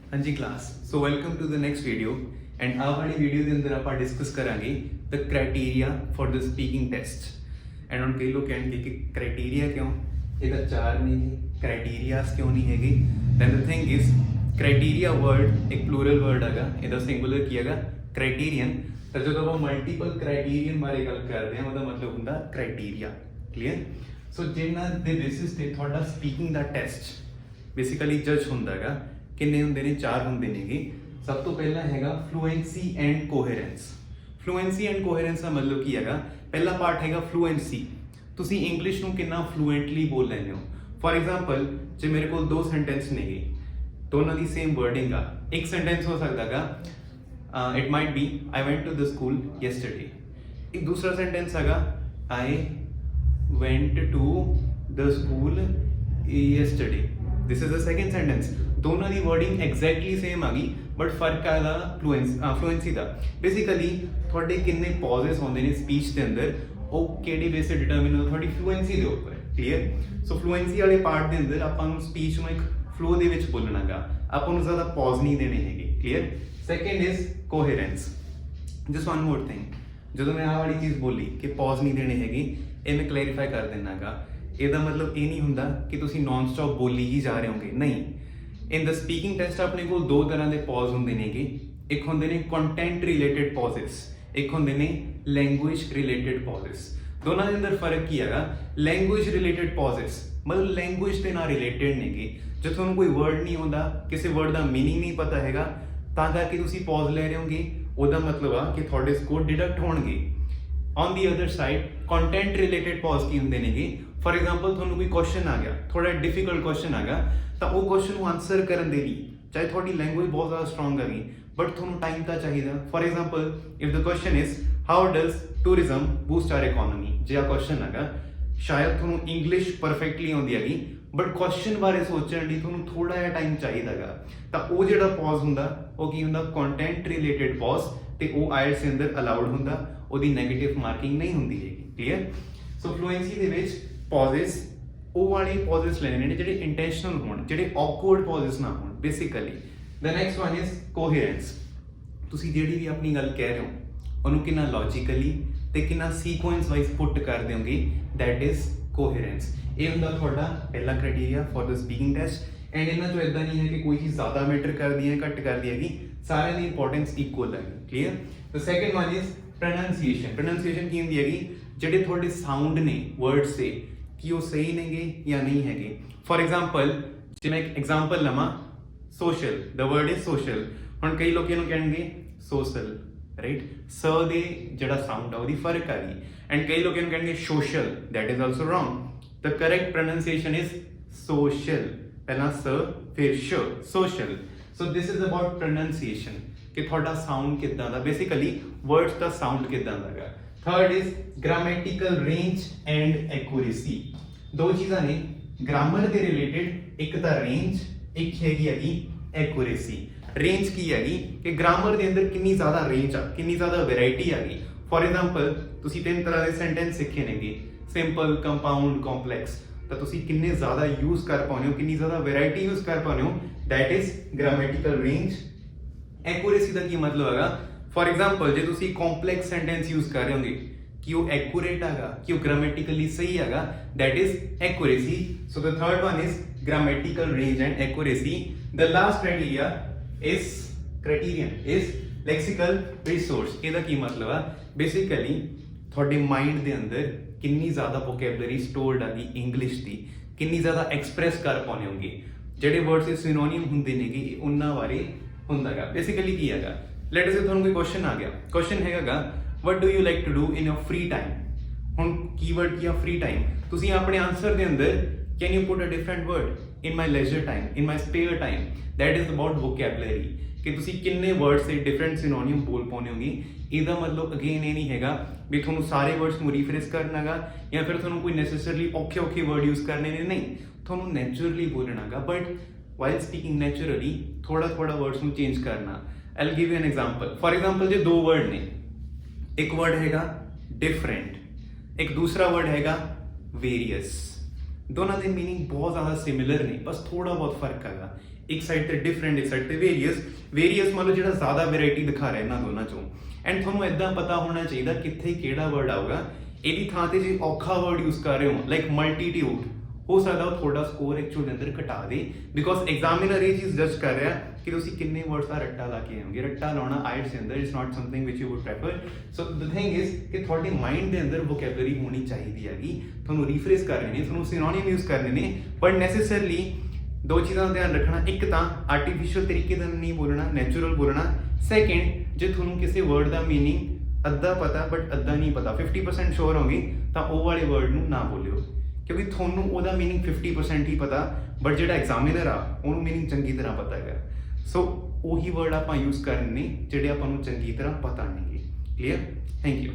हाँ जी class so welcome to the next video and आ वाली वीडियो के अंदर आप डिस्कस करांगे the criteria for the speaking test and हम कई लोग कहेंगे कि क्राइटेरिया क्यों ਇਹਦਾ ਚਾਰ ਨਹੀਂ क्राइटेरियाज क्यों नहीं हैगी then the thing is criteria word एक प्लूरल वर्ड हैगा ਇਹਦਾ ਸਿੰਗੂਲਰ ਕੀ ਹੈਗਾ क्राइटेरियन ਤਾਂ ਜਦੋਂ ਆਪਾਂ ਮਲਟੀਪਲ क्राइटेरियन ਬਾਰੇ ਗੱਲ ਕਰਦੇ ਹਾਂ ਉਹਦਾ ਮਤਲਬ ਹੁੰਦਾ क्राइटेरिया क्लियर ਸੋ ਜਿਨ੍ਹਾਂ ਦੇ ਬੇਸਿਸ ਤੇ ਤੁਹਾਡਾ ਸਪੀਕਿੰਗ ਦਾ ਟੈਸਟ ਬੇਸਿਕਲੀ ਜੱਜ ਹੁੰਦਾ ਹੈਗਾ ਕਿੰਨੇ ਹੁੰਦੇ ਨੇ ਚਾਰ ਹੁੰਦੇ ਨੇਗੇ ਸਭ ਤੋਂ ਪਹਿਲਾ ਹੈਗਾ ਫਲੂਐਂਸੀ ਐਂਡ ਕੋਹੇਰੈਂਸ ਫਲੂਐਂਸੀ ਐਂਡ ਕੋਹੇਰੈਂਸ ਦਾ ਮਤਲਬ ਕੀ ਹੈਗਾ ਪਹਿਲਾ ਪਾਰਟ ਹੈਗਾ ਫਲੂਐਂਸੀ ਤੁਸੀਂ ਇੰਗਲਿਸ਼ ਨੂੰ ਕਿੰਨਾ ਫਲੂਐਂਟਲੀ ਬੋਲ ਲੈਂਦੇ ਹੋ ਫॉर एग्जांपल ਜੇ ਮੇਰੇ ਕੋਲ ਦੋ ਸੈਂਟੈਂਸ ਨੇਗੇ ਦੋਨਾਂ ਦੀ ਸੇਮ ਵਰਡਿੰਗ ਆ ਇੱਕ ਸੈਂਟੈਂਸ ਹੋ ਸਕਦਾਗਾ it might be I went to the school yesterday ਇੱਕ ਦੂਸਰਾ ਸੈਂਟੈਂਸ ਹੈਗਾ ਆਈ went to the school yesterday this is the second sentence ਦੋਨਾਂ ਦੀ wording exactly same ਆ ਗਈ ਬਟ ਫਰਕ ਆਦਾ ਫਲੂਐਂਸੀ ਦਾ ਬੇਸਿਕਲੀ ਤੁਹਾਡੇ ਕਿੰਨੇ ਪੌਜ਼ਸ ਹੁੰਦੇ ਨੇ ਸਪੀਚ ਦੇ ਅੰਦਰ ਉਹ ਕਿਹੜੇ ਬੇਸ ਤੇ ਡਿਟਰਮਿਨ ਹੁੰਦਾ ਤੁਹਾਡੀ ਫਲੂਐਂਸੀ ਦੇ ਉੱਪਰ ਕਲੀਅਰ ਸੋ ਫਲੂਐਂਸੀ ਵਾਲੇ ਪਾਰਟ ਦੇ ਅੰਦਰ ਆਪਾਂ ਨੂੰ ਸਪੀਚ ਨੂੰ ਇੱਕ ਫਲੋ ਦੇ ਵਿੱਚ ਬੋਲਣਾਗਾ ਆਪਾਂ ਨੂੰ ਜ਼ਿਆਦਾ ਪੌਜ਼ ਨਹੀਂ ਦੇਣੇ ਹੈਗੇ clear second is coherence just one more thing ਜਦੋਂ ਮੈਂ ਆਹ ਵਾਲੀ ਚੀਜ਼ ਬੋਲੀ ਕਿ ਪੌਜ਼ ਨਹੀਂ ਦੇਣੇ ਹੈਗੇ ਇਹ ਮੈਂ ਕਲੈਰੀਫਾਈ ਕਰ ਦਿੰਨਾਗਾ ਇਹਦਾ ਮਤਲਬ ਇਹ ਨਹੀਂ ਹੁੰਦਾ ਕਿ ਤੁਸੀਂ ਨਾਨ ਸਟਾਪ ਬੋਲੀ ਹੀ ਜਾ ਰਹੇ ਹੋਗੇ ਨਹੀਂ ਇਨ ਦ ਸਪੀਕਿੰਗ ਟੈਸਟ ਆਪਣੇ ਕੋਲ ਦੋ ਤਰ੍ਹਾਂ ਦੇ ਪੌਜ਼ ਹੁੰਦੇ ਨੇਗੇ ਇੱਕ ਹੁੰਦੇ ਨੇ ਕੰਟੈਂਟ ਰਿਲੇਟਡ ਪੌਜ਼ਸ ਇੱਕ ਹੁੰਦੇ ਨੇ ਲੈਂਗੁਏਜ ਰਿਲੇਟਡ ਪੌਜ਼ਸ ਦੋਨਾਂ ਦੇ ਅੰਦਰ ਫਰਕ ਕੀ ਹੈਗਾ ਲੈਂਗੁਏਜ ਰਿਲੇਟਡ ਪੌਜ਼ਸ ਮਤਲਬ ਲੈਂਗੁਏਜ ਦੇ ਨਾਲ ਰਿਲੇਟਡ ਨੇਗੇ ਜੇ ਤੁਹਾਨੂੰ ਕੋਈ ਵਰਡ ਨਹੀਂ ਆਉਂਦਾ ਕਿਸੇ ਵਰਡ ਦਾ ਮੀਨਿੰਗ ਨਹੀਂ ਪਤਾ ਹੈਗਾ ਤਾਂ ਕਰਕੇ ਤੁਸੀਂ ਪੌਜ਼ ਲੈ ਰਹੇ ਹੋਗੇ ਉਹਦਾ ਮਤਲਬ ਆ ਕਿ ਤੁਹਾਡੇ ਸਕੋਰ ਡਿਡਕਟ ਹੋਣਗੇ on the other side content related pause ਕੀ ਹੁੰਦੇ ਨੇਗੇ ਫॉर एग्जांपल ਤੁਹਾਨੂੰ ਕੋਈ ਕੁਐਸਚਨ ਆ ਗਿਆ ਥੋੜਾ ਡਿਫਿਕਲਟ ਕੁਐਸਚਨ ਆ ਗਿਆ ਤਾਂ ਉਹ ਕੁਐਸਚਨ ਨੂੰ ਆਨਸਰ ਕਰਨ ਦੇ ਲਈ ਚਾਹੇ ਤੁਹਾਡੀ ਲੈਂਗੁਏਜ ਬਹੁਤ ਜ਼ਿਆਦਾ ਸਟਰੋਂਗ ਹੈਗੀ ਬਟ ਤੁਹਾਨੂੰ ਟਾਈਮ ਤਾਂ ਚਾਹੀਦਾ for example if the question is how does tourism boost our economy ਜੇ ਆ ਕੁਐਸਚਨ ਹੈਗਾ ਸ਼ਾਇਦ ਤੁਹਾਨੂੰ ਇੰਗਲਿਸ਼ ਪਰਫੈਕਟਲੀ ਆਉਂਦੀ ਹੈਗੀ ਬਟ ਕੁਐਸਚਨ ਬਾਰੇ ਸੋਚਣ ਲਈ ਤੁਹਾਨੂੰ ਥੋੜਾ ਜਿਹਾ ਟਾਈਮ ਚਾਹੀਦਾਗਾ ਤਾਂ ਉਹ ਜਿਹੜਾ ਪੌਜ਼ ਹੁੰਦਾ ਉਹ ਕੀ ਹੁੰਦਾ ਕੰਟੈਂਟ ਰਿਲੇਟਡ ਪੌਜ਼ ਤੇ ਉਹ ਆਇਲਟਸ ਦੇ ਅੰਦਰ ਅਲਾਉਡ ਹੁੰਦਾ ਉਹਦੀ ਨੈਗੇਟਿਵ ਮਾਰਕਿੰਗ ਨਹੀਂ ਹੁੰਦੀ ਹੈਗੀ ਕਲੀਅਰ ਸੋ ਫਲੂਐਂਸੀ ਦੇ ਵਿੱਚ ਪੌਜ਼ਸ ਉਹ ਵਾਲੇ ਪੌਜ਼ਸ ਲੈਣੇ ਨੇ ਜਿਹੜੇ ਇੰਟੈਂਸ਼ਨਲ ਹੋਣ ਜਿਹੜੇ ਔਕਵਰਡ ਪੌਜ਼ਸ ਨਾ ਹੋਣ basically the next one is coherence ਤੁਸੀਂ ਜਿਹੜੀ ਵੀ ਆਪਣੀ ਗੱਲ ਕਹਿ ਰਹੇ ਹੋ ਉਹਨੂੰ ਕਿੰਨਾ ਲੌਜੀਕਲੀ ਤੇ ਕਿੰਨਾ ਸੀਕੁਐਂਸ ਵਾਈਜ਼ ਪੁੱਟ ਕਰ ਦਿਓਗੇ ਦੈਟ ਇਜ਼ ਕੋਹੇਰੈਂਸ ਇਹ ਹੁੰਦਾ ਤੁਹਾਡਾ ਪਹਿਲਾ criteria for the speaking test and ਇਹਨਾਂ ਚੋਂ ਇਦਾਂ ਨਹੀਂ ਹੈ ਕਿ ਕੋਈ ਚੀਜ਼ ਜ਼ਿਆਦਾ ਮੈਟਰ ਕਰਦੀ ਹੈ ਘੱਟ ਕਰਦੀ ਹੈਗੀ ਸਾਰਿਆਂ ਦੀ ਇੰਪੋਰਟੈਂਸ ਇਕੁਅਲ ਹੈ clear the second one is pronunciation ਕੀ ਹੁੰਦੀ ਹੈਗੀ ਜਿਹੜੇ ਤੁਹਾਡੇ ਸਾਊਂਡ ਨੇ ਵਰਡਸ ਦੇ ਕਿ ਉਹ ਸਹੀ ਨੇਗੇ ਜਾਂ ਨਹੀਂ ਹੈਗੇ ਫॉर एग्जांपल ਜੇ ਮੈਂ ਇੱਕ ਐਗਜ਼ਾਮਪਲ ਲਵਾਂ social the word is social ਹੁਣ ਕਈ ਲੋਕ ਇਹਨੂੰ ਕਹਿਣਗੇ ਸੋਸ਼ਲ ਰਾਈਟ ਸ ਦੇ ਜਿਹੜਾ ਸਾਊਂਡ ਆ ਉਹਦੀ ਫਰਕ ਆ ਗਈ ਐਂਡ ਕਈ ਲੋਕ ਇਹਨੂੰ ਕਹਿਣਗੇ social that is also wrong the correct pronunciation is social ਪਹਿਲਾਂ ਸ ਫਿਰ ਸ਼ social so this is about pronunciation ਕਿ ਤੁਹਾਡਾ ਸਾਊਂਡ ਕਿੱਦਾਂ ਦਾ ਬੇਸਿਕਲੀ ਵਰਡਸ ਦਾ ਸਾਊਂਡ ਕਿੱਦਾਂ ਦਾ ਹੈਗਾ third is grammatical range and accuracy ਦੋ ਚੀਜ਼ਾਂ ਨੇ ਗ੍ਰਾਮਰ ਦੇ ਰਿਲੇਟਡ ਇੱਕ ਤਾਂ ਰੇਂਜ ਇੱਕ ਹੈਗੀ ਐਕੂਰੇਸੀ ਰੇਂਜ ਕੀ ਹੈਗੀ ਕਿ ਗ੍ਰਾਮਰ ਦੇ ਅੰਦਰ ਕਿੰਨੀ ਜ਼ਿਆਦਾ ਰੇਂਜ ਆ ਕਿੰਨੀ ਜ਼ਿਆਦਾ ਵੈਰਾਈਟੀ ਆ ਗਈ ਫॉर एग्जांपल ਤੁਸੀਂ ਤਿੰਨ ਤਰ੍ਹਾਂ ਦੇ ਸੈਂਟੈਂਸ ਸਿੱਖੇ ਨੇਗੇ ਸਿੰਪਲ ਕੰਪਾਊਂਡ ਕੰਪਲੈਕਸ ਤਾਂ ਤੁਸੀਂ ਕਿੰਨੇ ਜ਼ਿਆਦਾ ਯੂਜ਼ ਕਰ ਪਾਉਂਦੇ ਹੋ ਕਿੰਨੀ ਜ਼ਿਆਦਾ ਵੈਰਾਈਟੀ ਯੂਜ਼ ਕਰ ਪਾਉਂਦੇ ਹੋ that is grammatical range accuracy ਦਾ ਕੀ ਮਤਲਬ ਹੈਗਾ फॉर एग्जांपल ਜੇ ਤੁਸੀਂ ਕੰਪਲੈਕਸ ਸੈਂਟੈਂਸ ਯੂਜ਼ ਕਰ ਰਹੇ ਹੋਗੇ ਕਿ ਉਹ ਐਕੂਰੇਟ ਹੈਗਾ ਕਿ ਉਹ ਗ੍ਰਾਮੈਟਿਕਲੀ ਸਹੀ ਹੈਗਾ that is accuracy so the third one is grammatical range and accuracy the last criteria is lexical resource ਇਹਦਾ ਕੀ ਮਤਲਬ ਆ ਬੇਸਿਕਲੀ ਤੁਹਾਡੇ ਮਾਈਂਡ ਦੇ ਅੰਦਰ ਕਿੰਨੀ ਜ਼ਿਆਦਾ ਵੋਕੈਬਲਰੀ ਸਟੋਰਡ ਆ ਗਈ ਇੰਗਲਿਸ਼ ਦੀ ਕਿੰਨੀ ਜ਼ਿਆਦਾ ਐਕਸਪ੍ਰੈਸ ਕਰ ਪਾਉਂਦੇ ਹੋਗੇ ਜਿਹੜੇ ਵਰਡਸ ਦੇ ਸਿਨੋਨਿਮ ਹੁੰਦੇ ਨੇਗੇ ਉਹਨਾਂ ਬਾਰੇ ਹੁੰਦਾਗਾ ਬੇਸਿਕਲੀ ਕੀ ਹੈਗਾ ਲੈਟ ਅਸ ਸੇ ਤੁਹਾਨੂੰ ਕੋਈ ਕੁਐਸਚਨ ਆ ਗਿਆ ਕੁਐਸਚਨ ਹੈਗਾ what do you like to do in your free time ਹੁਣ ਕੀਵਰਡ ਕੀ ਆ ਫ੍ਰੀ ਟਾਈਮ ਤੁਸੀਂ ਆਪਣੇ ਆਨਸਰ ਦੇ ਅੰਦਰ can you put a different word in my leisure time in my spare time that is about vocabulary ਕਿ ਤੁਸੀਂ ਕਿੰਨੇ ਵਰਡਸ ਦੇ ਡਿਫਰੈਂਟ ਸਿਨੋਨਿਮ ਬੋਲ ਪਾਉਂਦੇ ਹੋਗੇ ਇਹਦਾ ਮਤਲਬ ਅਗੇਨ ਇਹ ਨਹੀਂ ਹੈਗਾ ਵੀ ਤੁਹਾਨੂੰ ਸਾਰੇ ਵਰਡਸ ਨੂੰ ਰੀਫਰੇਸ ਕਰਨਾਗਾ ਜਾਂ ਫਿਰ ਤੁਹਾਨੂੰ ਕੋਈ ਨੈਸੈਸਰਲੀ ਔਖੇ ਵਰਡ ਯੂਜ਼ ਕਰਨੇ ਨੇ ਨਹੀਂ ਤੁਹਾਨੂੰ ਨੈਚੁਰਲੀ ਬੋਲਣਾਗਾ ਬਟ ਵਾਈਲ ਸਪੀਕਿੰਗ ਨੈਚੁਰਲੀ ਥੋੜਾ ਵਰਡਸ ਨੂੰ ਚੇਂਜ ਕਰਨਾ I'll give you an example. For example, ਜੇ ਦੋ ਵਰਡ ਨੇ ਇੱਕ ਵਰਡ ਹੈਗਾ ਡਿਫਰੈਂਟ ਇੱਕ ਦੂਸਰਾ ਵਰਡ ਹੈਗਾ ਵੇਰੀਅਸ दोनों के मीनिंग बहुत ज़्यादा सिमिलर नहीं, बस थोड़ा बहुत फर्क है। एक साइड ते डिफरेंट, एक साइड ते वेरीअस मतलब जो ज़्यादा वेराइटी दिखा रहा है इन्होंने दोनों चों। एंड थोड़ा इदा पता होना चाहिए कितने किहड़ा वर्ड आऊगा। यदि थां ते जे औखा वर्ड यूज़ कर रहे हो लाइक मल्टीट्यूड, हो सकता है थोड़ा स्कोर एक्चुअल अंदर घटा दे, बिकॉज एग्जामिनर ये चीज़ जज कर रहा है कि तुम किन्ने वर्ड्स का रट्टा ला के आओगे। रट्टा लाना IELTS के अंदर is not something which you would prefer. So the thing is कि थोड़े माइंड के अंदर वोकैबलरी होनी चाहिए हैगी। थोड़ा रिफ्रेश करने ने, थोड़ा सिनोनिम यूज़ करने ने, बट नैसेसरली दो चीज़ों का ध्यान रखना। एक तो आर्टिफिशियल तरीके का नहीं बोलना, नैचुरल बोलना। सैकेंड, जो थोड़ा किसी वर्ड का मीनिंग अद्धा पता बट अद्धा नहीं पता, 50% श्योर होगी तो वो वाले वर्ड को ना बोलियो, क्योंकि थोनू ओदा मीनिंग 50% ही पता, बट जो एग्जामिनर आ उन्होंने मीनिंग चंगी तरह पता है। सो वही वर्ड आप यूज़ करने जोड़े आपको चंगी तरह पता नहीं। क्लीयर? Thank you.